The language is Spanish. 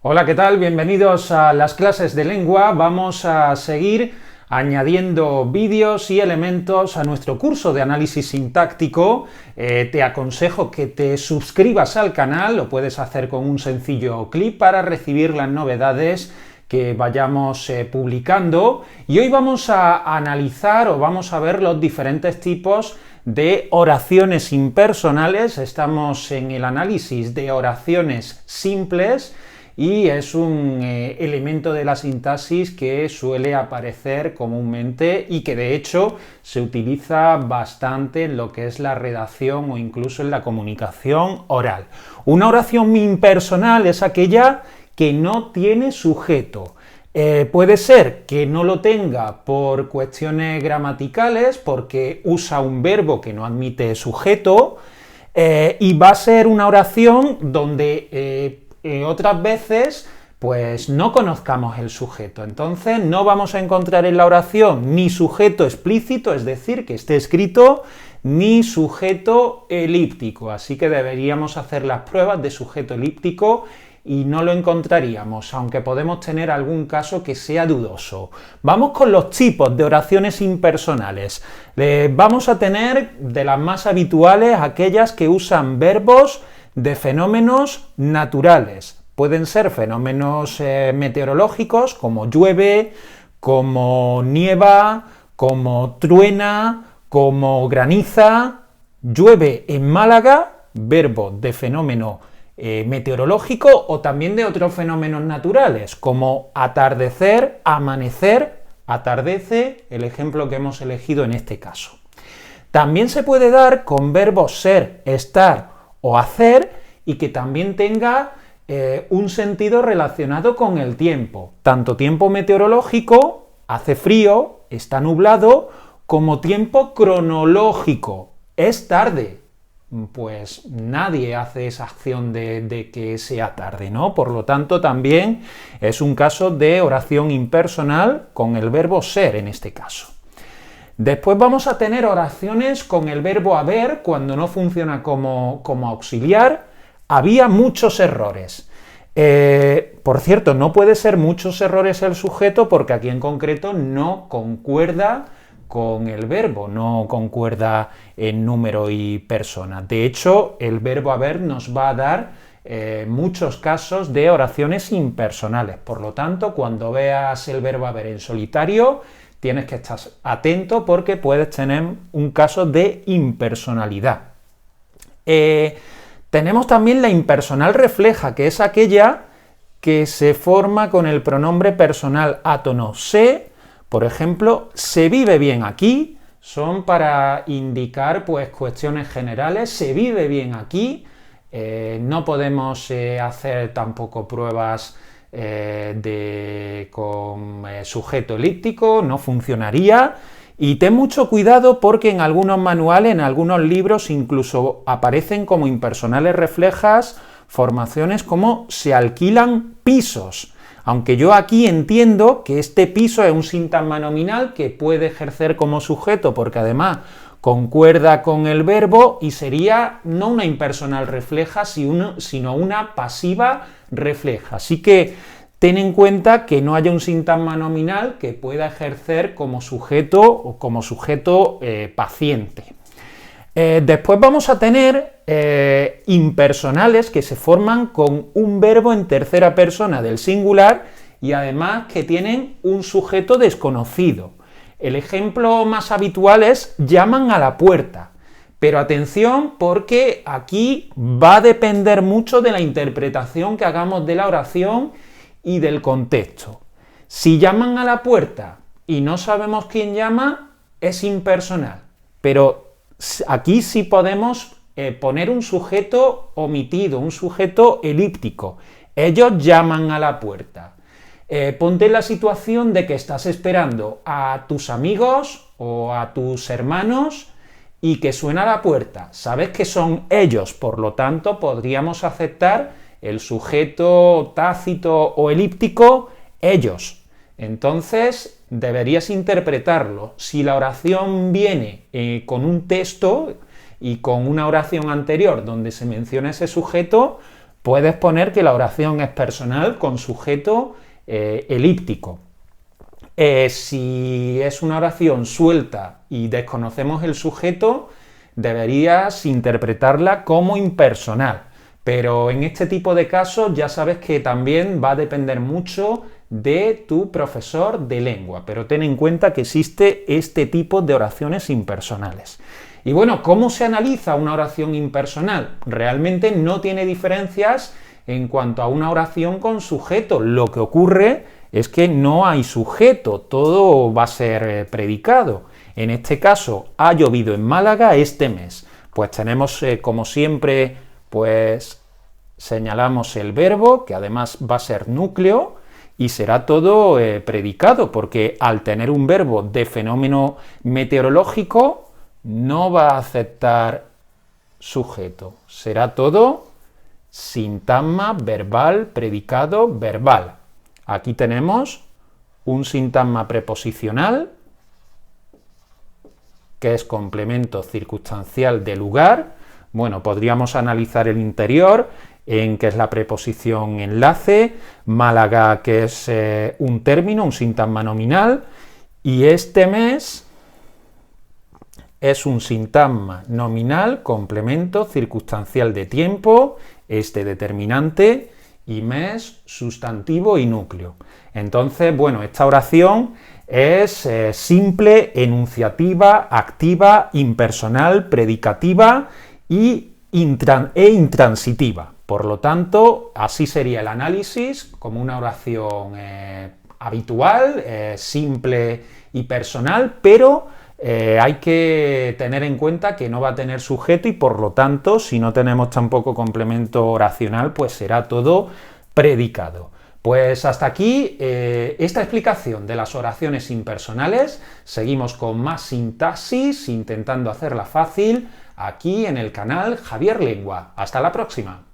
Hola, ¿qué tal? Bienvenidos a las clases de lengua. Vamos a seguir añadiendo vídeos y elementos a nuestro curso de análisis sintáctico. Te aconsejo que te suscribas al canal, lo puedes hacer con un sencillo clic para recibir las novedades que vayamos publicando. Y hoy vamos a analizar o vamos a ver los diferentes tipos de oraciones impersonales. Estamos en el análisis de oraciones simples y es un elemento de la sintaxis que suele aparecer comúnmente y que de hecho se utiliza bastante en lo que es la redacción o incluso en la comunicación oral. Una oración impersonal es aquella que no tiene sujeto. Puede ser que no lo tenga por cuestiones gramaticales, porque usa un verbo que no admite sujeto, y va a ser una oración donde otras veces pues no conozcamos el sujeto. Entonces no vamos a encontrar en la oración ni sujeto explícito, es decir, que esté escrito, ni sujeto elíptico. Así que deberíamos hacer las pruebas de sujeto elíptico y no lo encontraríamos, aunque podemos tener algún caso que sea dudoso. Vamos con los tipos de oraciones impersonales. Vamos a tener de las más habituales aquellas que usan verbos de fenómenos naturales. Pueden ser fenómenos meteorológicos como llueve, como nieva, como truena, como graniza. Llueve en Málaga, verbo de fenómeno meteorológico, o también de otros fenómenos naturales como atardecer, amanecer, atardece, el ejemplo que hemos elegido en este caso. También se puede dar con verbos ser, estar o hacer, y que también tenga un sentido relacionado con el tiempo, tanto tiempo meteorológico, hace frío, está nublado, como tiempo cronológico, es tarde. Pues nadie hace esa acción de que sea tarde, ¿no? Por lo tanto, también es un caso de oración impersonal con el verbo ser en este caso. Después vamos a tener oraciones con el verbo haber cuando no funciona como auxiliar. Había muchos errores. Por cierto, no puede ser muchos errores el sujeto porque aquí en concreto no concuerda con el verbo, no concuerda en número y persona. De hecho, el verbo haber nos va a dar muchos casos de oraciones impersonales. Por lo tanto, cuando veas el verbo haber en solitario, tienes que estar atento porque puedes tener un caso de impersonalidad. Tenemos también la impersonal refleja, que es aquella que se forma con el pronombre personal átono se. Por ejemplo, se vive bien aquí, son para indicar pues cuestiones generales, se vive bien aquí. No podemos hacer tampoco pruebas con sujeto elíptico, no funcionaría. Y ten mucho cuidado porque en algunos manuales, en algunos libros, incluso aparecen como impersonales reflejas formaciones como se alquilan pisos. Aunque yo aquí entiendo que este piso es un sintagma nominal que puede ejercer como sujeto porque además concuerda con el verbo y sería no una impersonal refleja, sino una pasiva refleja. Así que ten en cuenta que no haya un sintagma nominal que pueda ejercer como sujeto o como sujeto paciente. Después vamos a tener impersonales que se forman con un verbo en tercera persona del singular y además que tienen un sujeto desconocido. El ejemplo más habitual es llaman a la puerta. Pero atención porque aquí va a depender mucho de la interpretación que hagamos de la oración y del contexto. Si llaman a la puerta y no sabemos quién llama, es impersonal. Pero aquí sí podemos poner un sujeto omitido, un sujeto elíptico. Ellos llaman a la puerta. Ponte en la situación de que estás esperando a tus amigos o a tus hermanos y que suena la puerta. Sabes que son ellos, por lo tanto podríamos aceptar el sujeto tácito o elíptico ellos. Entonces deberías interpretarlo. Si la oración viene con un texto y con una oración anterior donde se menciona ese sujeto, Puedes poner que la oración es personal con sujeto elíptico. Si es una oración suelta y desconocemos el sujeto, deberías interpretarla como impersonal. Pero en este tipo de casos ya sabes que también va a depender mucho de tu profesor de lengua, pero ten en cuenta que existe este tipo de oraciones impersonales. Y bueno, ¿cómo se analiza una oración impersonal? Realmente no tiene diferencias en cuanto a una oración con sujeto. Lo que ocurre es que no hay sujeto, todo va a ser predicado. En este caso, ha llovido en Málaga este mes. Pues tenemos, como siempre, pues señalamos el verbo, que además va a ser núcleo, y será todo predicado, porque al tener un verbo de fenómeno meteorológico, no va a aceptar sujeto. Será todo sintagma verbal, predicado, verbal. Aquí tenemos un sintagma preposicional, que es complemento circunstancial de lugar. Bueno, podríamos analizar el interior, en que es la preposición enlace, Málaga, que es un término, un sintagma nominal, y este mes es un sintagma nominal, complemento circunstancial de tiempo, este determinante, y mes, sustantivo y núcleo. Entonces, bueno, esta oración es simple, enunciativa, activa, impersonal, predicativa e intransitiva. Por lo tanto, así sería el análisis, como una oración habitual, simple y personal, pero hay que tener en cuenta que no va a tener sujeto y por lo tanto, si no tenemos tampoco complemento oracional, pues será todo predicado. Pues hasta aquí esta explicación de las oraciones impersonales. Seguimos con más sintaxis, intentando hacerla fácil, aquí en el canal Javier Lengua. Hasta la próxima.